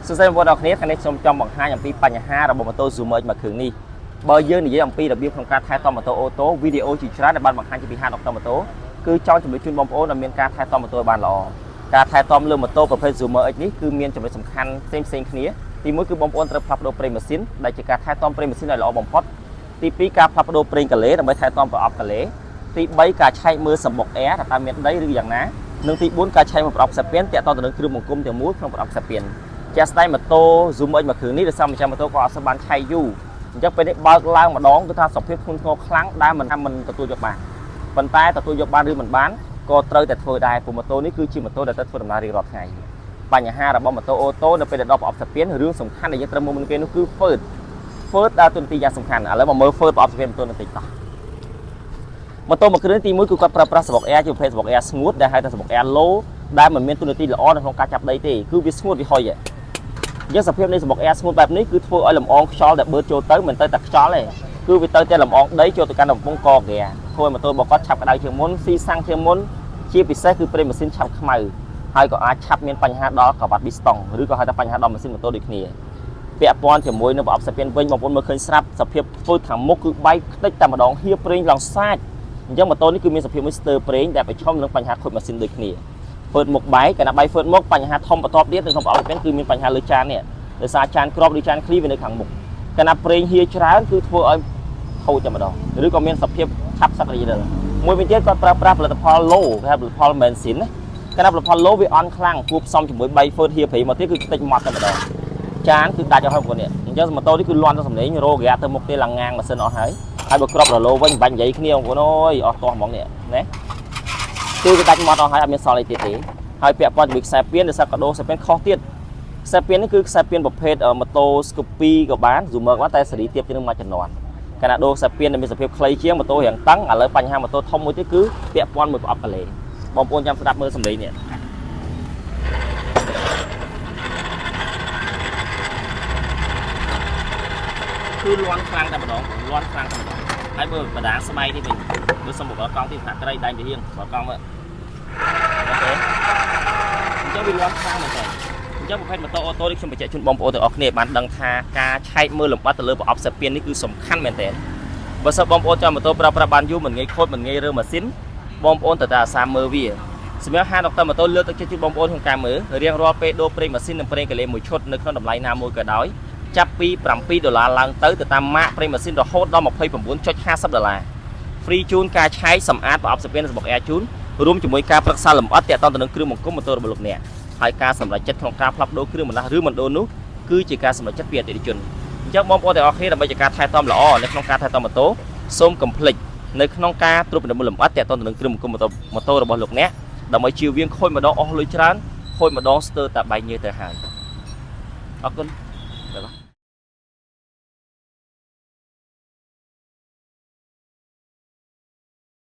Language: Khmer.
សួស្តីបងប្អូនអរគ្នាថ្ងៃនេះខ្ញុំចង់បង្ហាញអំពីបញ្ហារបស់ម៉ូតូ Zoomer មួយគ្រឿងនេះបើយើងនិយាយអំពីរបៀបក្នុងការថែទាំម៉ូតូអូតូវីដេអូជាច្រើនដែលបានបង្ហាញពីហាងដុកទ័រម៉ូតូគឺចង់ជម្រាបជូនបងប្អូនឲ្យមានការថែទាំម៉ូតូបានល្អការថែទាំលើម៉ូតូប្រភេទ Zoomer X នេះគឺមានចំណុចសំខាន់ផ្សេងគ្នាទី1គឺបងប្អូនត្រូវផ្លាស់ប្ដូរប្រេងម៉ាស៊ីនដែលជាការថែទាំប្រេងម៉ាស៊ីនឲ្យល្អបំផុតទី2ការផ្លាស់ប្ដូរប្រេងកាឡេដើម្បីថែទាំប្រអប់កាឡេទី3ការឆែកមើលសំបុកអែរថាមានដីឬយ៉ាងណានិងទី4ការឆែកមើលប្រអប់ខ្សែពានតាក់ទងទៅនឹងគ្រឿងបង្គុំទាំងមូលក្នុងប្រអប់ខ្សែពានជាក់ស្ដែងម៉ូតូ Zoomer X មួយគ្រឿងនេះដោយសារម្ចាស់ម៉ូតូក៏អត់សូវបានឆែកយូរអញ្ចឹងពេលនេះបើកឡើងម្ដងគឺថាសភាពធ្ងន់ធ្ងរខ្លាំងដែលមិនទទួលយកបានប៉ុន្តែទទួលយកបានឬមិនបានក៏ត្រូវតែធ្វើដែរព្រោះម៉ូតូនេះគឺជាម៉ូតូដែលត្រូវធ្វើដំណើររៀងរាល់ថ្ងៃបញ្ហារបស់ម៉ូតូអូតូនៅពេលដែលដល់ប្រអប់ខ្សែពានរឿងសំខាន់ដែលយើងត្រូវមើលមុនគេនោះគឺហ្វឺតដើរតួនាទីយ៉ាងសំខាន់ឥឡូវមកមើលហ្វឺតប្រអប់ខ្សែពានម៉ូតូបន្តិចតោះម៉ូតូមួយគ្រឿងទី1គឺគាត់ប្រើប្រាស់សំបុកអែរជាប្រភេទសំបុកអែរស្ងួតដែលហៅថាសំបុកអែរ low ដែលមិនមានតួនាទីល្អនៅក្នុងការចាប់ដីទេគឺវាស្ងួតវាហុយយើងសភាពនៃសំបុកអែរស្ងួតបែបនេះគឺធ្វើឲ្យលំអងខ្យល់ដែលបឺតចូលទៅមិនទៅតែខ្យល់ទេគឺវាទៅតែលំអងដីចូលទៅកាន់បំពង់កហ្គាធ្វើឲ្យម៉ូតូរបស់គាត់ឆាប់ក្តៅជាងមុនស៊ីសាំងជាងមុនជាពិសេសគឺប្រេងម៉ាស៊ីនឆាប់ខ្មៅហើយក៏អាចឆាប់មានបញ្ហាដល់ក្រវ៉ាត់ប៊ីស្តុងឬក៏ហៅថាបញ្ហាដល់ម៉ាស៊ីនម៉ូតូដូចគ្នាពាក់ព័ន្ធជាមួយនឹងប្រអប់ខ្សែពានវិញបងប្អូនមើលឃើញស្រាប់សភាពធ្វើខាងមុខគឺបែកខ្ទេចតែម្ដងហៀប្រេងឡើងសាច់អញ្ចឹងម៉ូតូនេះគឺមានសភាពមួយស្ទើរប្រេងដែលប្រឈមនឹងបញ្ហាខូចម៉ាស៊ីនដូចគ្នាហ្វឺតមុខបែកកាលណាបែកហ្វឺតមុខបញ្ហាធំបន្ទាប់ទៀតនៅក្នុងប្រអប់ខ្សែពានគឺមានបញ្ហាលើចាននេះដោយសារចានក្របឬចានឃ្លីវានៅខាងមុខកាលណាប្រេងហៀច្រើនគឺធ្វើឲ្យខូចតែម្ដងឬក៏មានសភាពឆាប់សឹករីដិលមួយវិញទៀតគាត់ប្រើប្រាស់ផលិតផល low គេហៅផលិតផល benzin ណាកាលណាផលិតផល low វាអន់ខ្លាំងគួបផ្សំជាមួយ3ហ្វឺតហៀព្រីមកទៀតគឺខ្ទេចម៉ត់តែម្ដងចានគឺដាច់ឲ្យបងប្អូននេះអញ្ចឹងម៉ូតូនេះគឺលាន់ទៅសំឡេងរោហ្គាទៅមុខទេឡើងងាងម៉ាស៊ីនអស់ហើយបើក្របរឡូវិញបាញ់និយាយគ្នាបងប្អូនអើយអស់ទាស់ហ្មងនេះណាគឺវាដាច់ម៉ត់អស់ហើយអត់មានសល់អីទៀតទេហើយពាក់ព័ន្ធជាមួយខ្សែពានដោយសារកាដូខ្សែពានខុសទៀតខ្សែពាននេះគឺខ្សែពានប្រភេទម៉ូតូ Scoopy ក៏បាន Zoomer ក៏បានតែសេរីទៀតជាងមួយចំនួនកាលណាដូរខ្សែពានមានសភាពខ្លីជាងម៉ូតូរាងតឹងឥឡូវបញ្ហាម៉ូតូធំមួយទៀតគឺពាក់ព័ន្ធមួយប្រអប់កាឡេបងប្អូនចាំស្ដាប់មើលសំឡេងនេះគឺលាន់ខ្លាំងតែម្ដងលាន់ខ្លាំងតែម្ដងហើយមើលបដាស្បែកនេះវិញមើលសំបុកកង់ទីថាត្រីដៃវារៀងបើកង់មើលអូខេអញ្ចឹងវាលាន់ខ្លាំងមែនតើអញ្ចឹងប្រភេទម៉ូតូអូតូនេះខ្ញុំបញ្ជាក់ជូនបងប្អូនទាំងអស់គ្នាបានដឹងថាការឆែកមើលលម្អិតទៅលើប្រអប់ខ្សែពាននេះគឺសំខាន់មែនតើបើសិនបងប្អូនចាំម៉ូតូប្រើប្រាស់បានយូរមិនងាយខូចមិនងាយរើម៉ាស៊ីនបងប្អូនត្រូវតែអាសាមើលវាសម្រាប់ហាងដុកទ័រម៉ូតូលើកទឹកចិត្តជូនបងប្អូនក្នុងការមើលរៀងរាល់ពេលដូរប្រេងម៉ាស៊ីននិងប្រេងកាឡេមួយឈុតនៅក្នុងតម្លៃណាមួយក៏ដោយចាប់ពី$7ឡើងទៅតាមម៉ាកប្រេងម៉ាស៊ីនរហូតដល់$29.50 free ជូនការឆែកសម្អាតប្រអប់ខ្សែពានសំបុកអែរជូនរួមជាមួយការប្រឹក្សាលម្អិតទាក់ទងទៅនឹងគ្រឿងបង្គុំម៉ូតូរបស់លោកអ្នកហើយការសម្រេចចិត្តក្នុងការផ្លាស់ប្ដូរគ្រឿងបន្លាស់ឬមិនដូរនោះគឺជាការសម្រេចចិត្តពីអតិថិជនអញ្ចឹងបងប្អូនទាំងអស់គ្នាដើម្បីជាការថែទាំល្អនៅក្នុងការថែទាំម៉ូតូសូមកុំភ្លេចនៅក្នុងការត្រួតពិនិត្យមើលលម្អិតទាក់ទងទៅនឹងគ្រឿងបង្គុំម៉ូតូរបស់លោកអ្នកដើម្បីជៀសវាងខូចម្ដងអស់លុយច្រើនខូចម្ដងស្ទើរតែបែកញើសទៅហើយអរគុណ